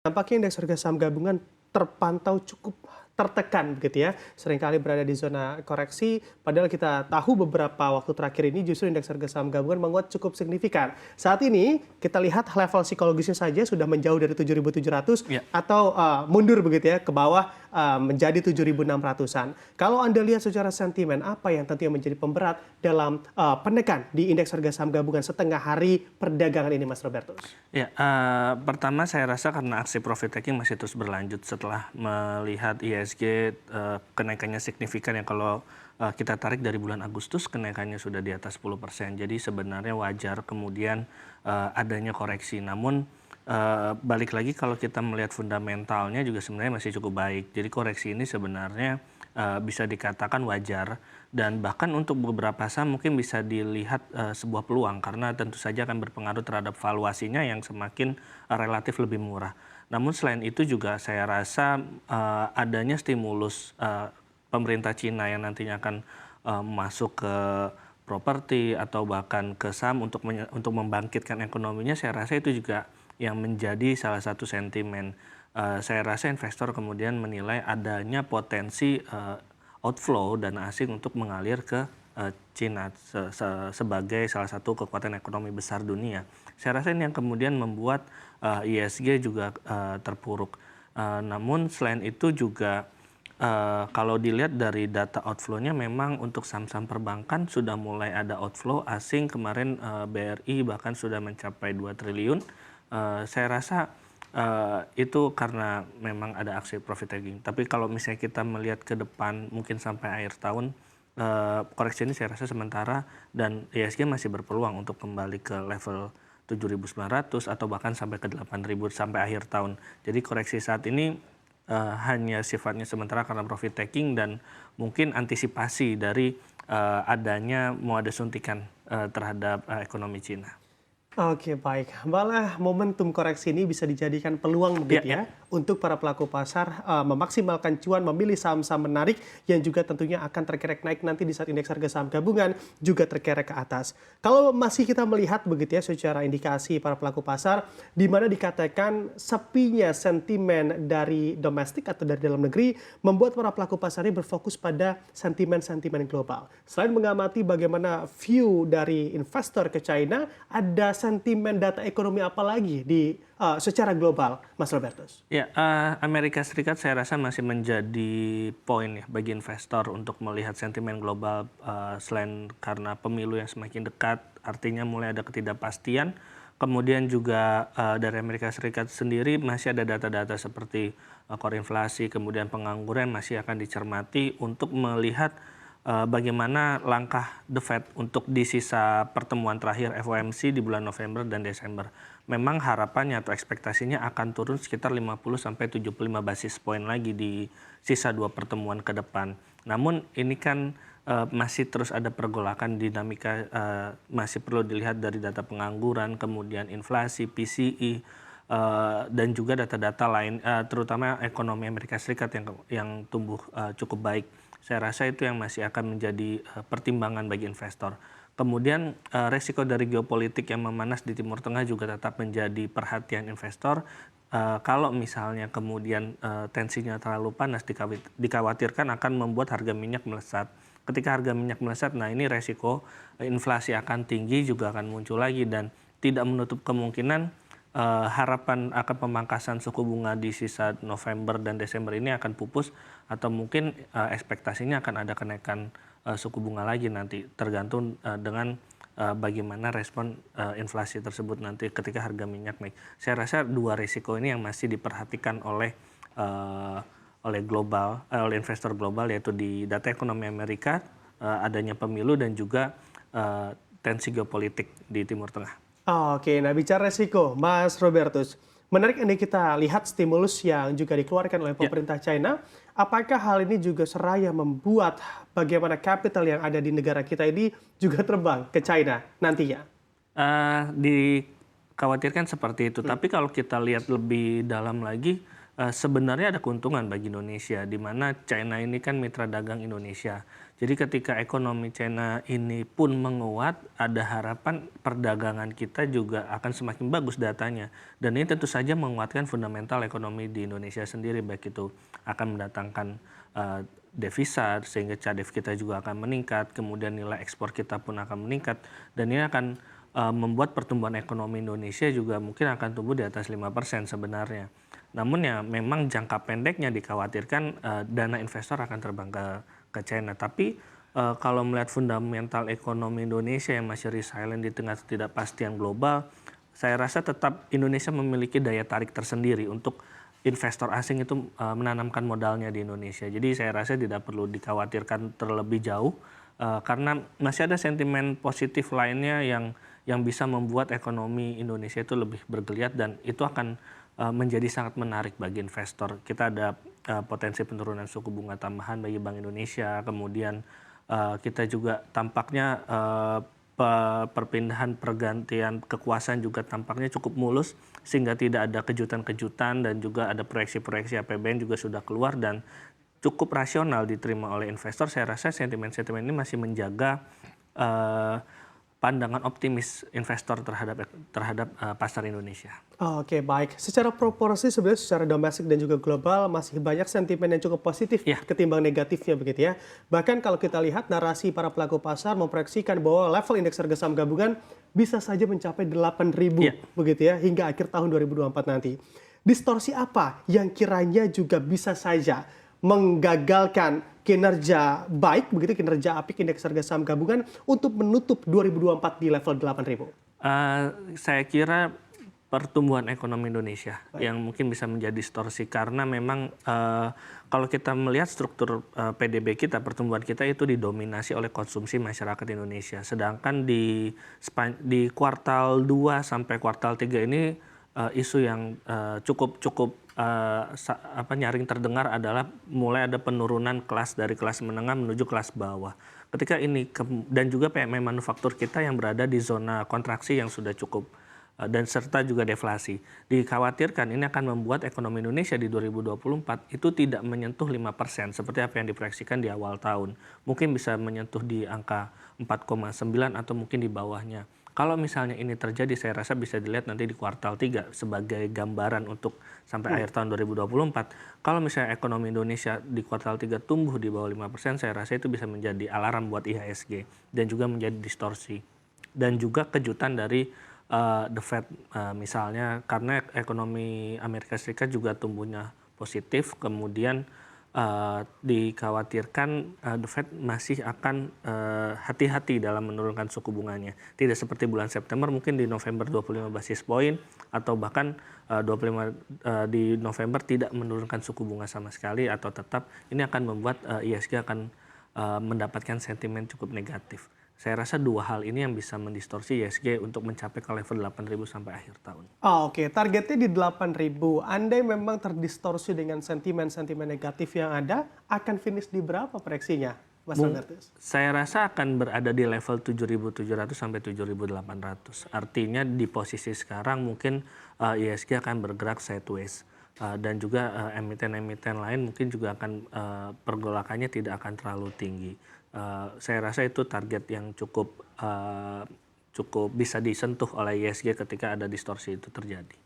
Nampaknya indeks harga saham gabungan terpantau cukup tertekan begitu ya, seringkali berada di zona koreksi, padahal kita tahu beberapa waktu terakhir ini justru indeks harga saham gabungan menguat cukup signifikan. Saat ini kita lihat level psikologisnya saja sudah menjauh dari 7.700 Ya, atau mundur begitu ya ke bawah menjadi 7.600-an. Kalau Anda lihat secara sentimen, apa yang tentunya menjadi pemberat dalam penekan di indeks harga saham gabungan setengah hari perdagangan ini, Mas Robertus? ya. Pertama saya rasa karena aksi profit taking masih terus berlanjut setelah melihat ISG kenaikannya signifikan ya. Kalau kita tarik dari bulan Agustus kenaikannya sudah di atas 10%. Jadi sebenarnya wajar kemudian adanya koreksi. Namun balik lagi kalau kita melihat fundamentalnya juga sebenarnya masih cukup baik. Jadi koreksi ini sebenarnya bisa dikatakan wajar dan bahkan untuk beberapa saham mungkin bisa dilihat sebuah peluang karena tentu saja akan berpengaruh terhadap valuasinya yang semakin relatif lebih murah. Namun selain itu juga saya rasa adanya stimulus pemerintah Cina yang nantinya akan masuk ke properti atau bahkan ke saham untuk membangkitkan ekonominya, saya rasa itu juga yang menjadi salah satu sentimen. Saya rasa investor kemudian menilai adanya potensi outflow dana asing untuk mengalir ke Cina sebagai salah satu kekuatan ekonomi besar dunia. Saya rasa ini yang kemudian membuat ISG juga terpuruk. Namun selain itu juga kalau dilihat dari data outflow-nya memang untuk saham-saham perbankan sudah mulai ada outflow asing. Kemarin BRI bahkan sudah mencapai 2 triliun. Saya rasa itu karena memang ada aksi profit taking. Tapi kalau misalnya kita melihat ke depan mungkin sampai akhir tahun, koreksi ini saya rasa sementara dan ISG masih berpeluang untuk kembali ke level 7.900 atau bahkan sampai ke 8.000 sampai akhir tahun. Jadi koreksi saat ini hanya sifatnya sementara karena profit taking dan mungkin antisipasi dari adanya mau ada suntikan terhadap ekonomi Cina. Oke, baik. Malah momentum koreksi ini bisa dijadikan peluang Ya, begitu ya. ya untuk para pelaku pasar memaksimalkan cuan, memilih saham-saham menarik yang juga tentunya akan terkerek naik nanti di saat indeks harga saham gabungan juga terkerek ke atas. Kalau masih kita melihat begitu ya secara indikasi para pelaku pasar di mana dikatakan sepinya sentimen dari domestik atau dari dalam negeri membuat para pelaku pasar ini berfokus pada sentimen-sentimen global. Selain mengamati bagaimana view dari investor ke China, ada sentimen data ekonomi apa lagi di secara global, Mas Robertus? Ya, Amerika Serikat saya rasa masih menjadi poin ya bagi investor untuk melihat sentimen global selain karena pemilu yang semakin dekat, artinya mulai ada ketidakpastian. Kemudian juga dari Amerika Serikat sendiri masih ada data-data seperti core inflasi, kemudian pengangguran masih akan dicermati untuk melihat bagaimana langkah The Fed untuk di sisa pertemuan terakhir FOMC di bulan November dan Desember. Memang harapannya atau ekspektasinya akan turun sekitar 50-75 basis poin lagi di sisa 2 pertemuan ke depan. Namun ini kan masih terus ada pergolakan dinamika, masih perlu dilihat dari data pengangguran, kemudian inflasi, PCE, dan juga data-data lain, terutama ekonomi Amerika Serikat yang tumbuh cukup baik. Saya rasa itu yang masih akan menjadi pertimbangan bagi investor. Kemudian resiko dari geopolitik yang memanas di Timur Tengah juga tetap menjadi perhatian investor. Kalau misalnya kemudian tensinya terlalu panas dikhawatirkan akan membuat harga minyak melesat. Ketika harga minyak melesat, nah ini resiko inflasi akan tinggi juga akan muncul lagi dan tidak menutup kemungkinan harapan akan pemangkasan suku bunga di sisa November dan Desember ini akan pupus atau mungkin ekspektasinya akan ada kenaikan suku bunga lagi nanti tergantung dengan bagaimana respon inflasi tersebut nanti ketika harga minyak naik. Saya rasa 2 risiko ini yang masih diperhatikan oleh oleh investor global, yaitu di data ekonomi Amerika, adanya pemilu dan juga tensi geopolitik di Timur Tengah. Oke, nah bicara resiko, Mas Robertus. Menarik ini kita lihat stimulus yang juga dikeluarkan oleh Ya. pemerintah China. Apakah hal ini juga seraya membuat bagaimana capital yang ada di negara kita ini juga terbang ke China nantinya? Dikhawatirkan seperti itu. Tapi kalau kita lihat lebih dalam lagi, sebenarnya ada keuntungan bagi Indonesia, di mana China ini kan mitra dagang Indonesia. Jadi ketika ekonomi China ini pun menguat, ada harapan perdagangan kita juga akan semakin bagus datanya. Dan ini tentu saja menguatkan fundamental ekonomi di Indonesia sendiri, baik itu akan mendatangkan devisa, sehingga cadef kita juga akan meningkat, kemudian nilai ekspor kita pun akan meningkat, dan ini akan membuat pertumbuhan ekonomi Indonesia juga mungkin akan tumbuh di atas 5% sebenarnya. Namun ya memang jangka pendeknya dikhawatirkan dana investor akan terbang ke China. Tapi kalau melihat fundamental ekonomi Indonesia yang masih resilient di tengah ketidakpastian global, saya rasa tetap Indonesia memiliki daya tarik tersendiri untuk investor asing itu menanamkan modalnya di Indonesia. Jadi saya rasa tidak perlu dikhawatirkan terlebih jauh karena masih ada sentimen positif lainnya yang bisa membuat ekonomi Indonesia itu lebih bergeliat, dan itu akan menjadi sangat menarik bagi investor. Kita ada potensi penurunan suku bunga tambahan bagi Bank Indonesia, kemudian kita juga tampaknya perpindahan pergantian kekuasaan juga tampaknya cukup mulus, sehingga tidak ada kejutan-kejutan, dan juga ada proyeksi-proyeksi APBN juga sudah keluar dan cukup rasional diterima oleh investor. Saya rasa sentimen-sentimen ini masih menjaga pandangan optimis investor terhadap pasar Indonesia. Oke, baik. Secara proporsi sebenarnya secara domestik dan juga global masih banyak sentimen yang cukup positif ketimbang negatifnya begitu ya. Bahkan kalau kita lihat narasi para pelaku pasar memproyeksikan bahwa level indeks harga saham gabungan bisa saja mencapai 8.000 begitu ya hingga akhir tahun 2024 nanti. Distorsi apa yang kiranya juga bisa saja menggagalkan kinerja baik begitu, kinerja apik indeks harga saham gabungan untuk menutup 2024 di level 8.000? Saya kira pertumbuhan ekonomi Indonesia yang mungkin bisa menjadi distorsi, karena memang kalau kita melihat struktur PDB kita, pertumbuhan kita itu didominasi oleh konsumsi masyarakat Indonesia. Sedangkan di kuartal 2 sampai kuartal 3 ini isu yang cukup nyaring terdengar adalah mulai ada penurunan kelas dari kelas menengah menuju kelas bawah. Ketika ini dan juga PMI manufaktur kita yang berada di zona kontraksi yang sudah cukup dan serta juga deflasi. Dikhawatirkan ini akan membuat ekonomi Indonesia di 2024 itu tidak menyentuh 5% seperti apa yang diproyeksikan di awal tahun. Mungkin bisa menyentuh di angka 4,9 atau mungkin di bawahnya. Kalau misalnya ini terjadi, saya rasa bisa dilihat nanti di kuartal 3 sebagai gambaran untuk sampai akhir tahun 2024. Kalau misalnya ekonomi Indonesia di kuartal 3 tumbuh di bawah 5%, saya rasa itu bisa menjadi alarm buat IHSG dan juga menjadi distorsi. Dan juga kejutan dari The Fed misalnya, karena ekonomi Amerika Serikat juga tumbuhnya positif, kemudian dikhawatirkan The Fed masih akan hati-hati dalam menurunkan suku bunganya. Tidak seperti bulan September, mungkin di November 25 basis point, atau bahkan 25 di November tidak menurunkan suku bunga sama sekali, atau tetap ini akan membuat IHSG akan mendapatkan sentimen cukup negatif. Saya rasa dua hal ini yang bisa mendistorsi IHSG untuk mencapai ke level 8.000 sampai akhir tahun. Oke, targetnya di 8.000. Andai memang terdistorsi dengan sentimen-sentimen negatif yang ada, akan finish di berapa proyeksinya, Mas Robertus? Saya rasa akan berada di level 7.700 sampai 7.800. Artinya di posisi sekarang mungkin IHSG akan bergerak sideways. Dan juga emiten-emiten lain mungkin juga akan pergolakannya tidak akan terlalu tinggi. Saya rasa itu target yang cukup bisa disentuh oleh IHSG ketika ada distorsi itu terjadi.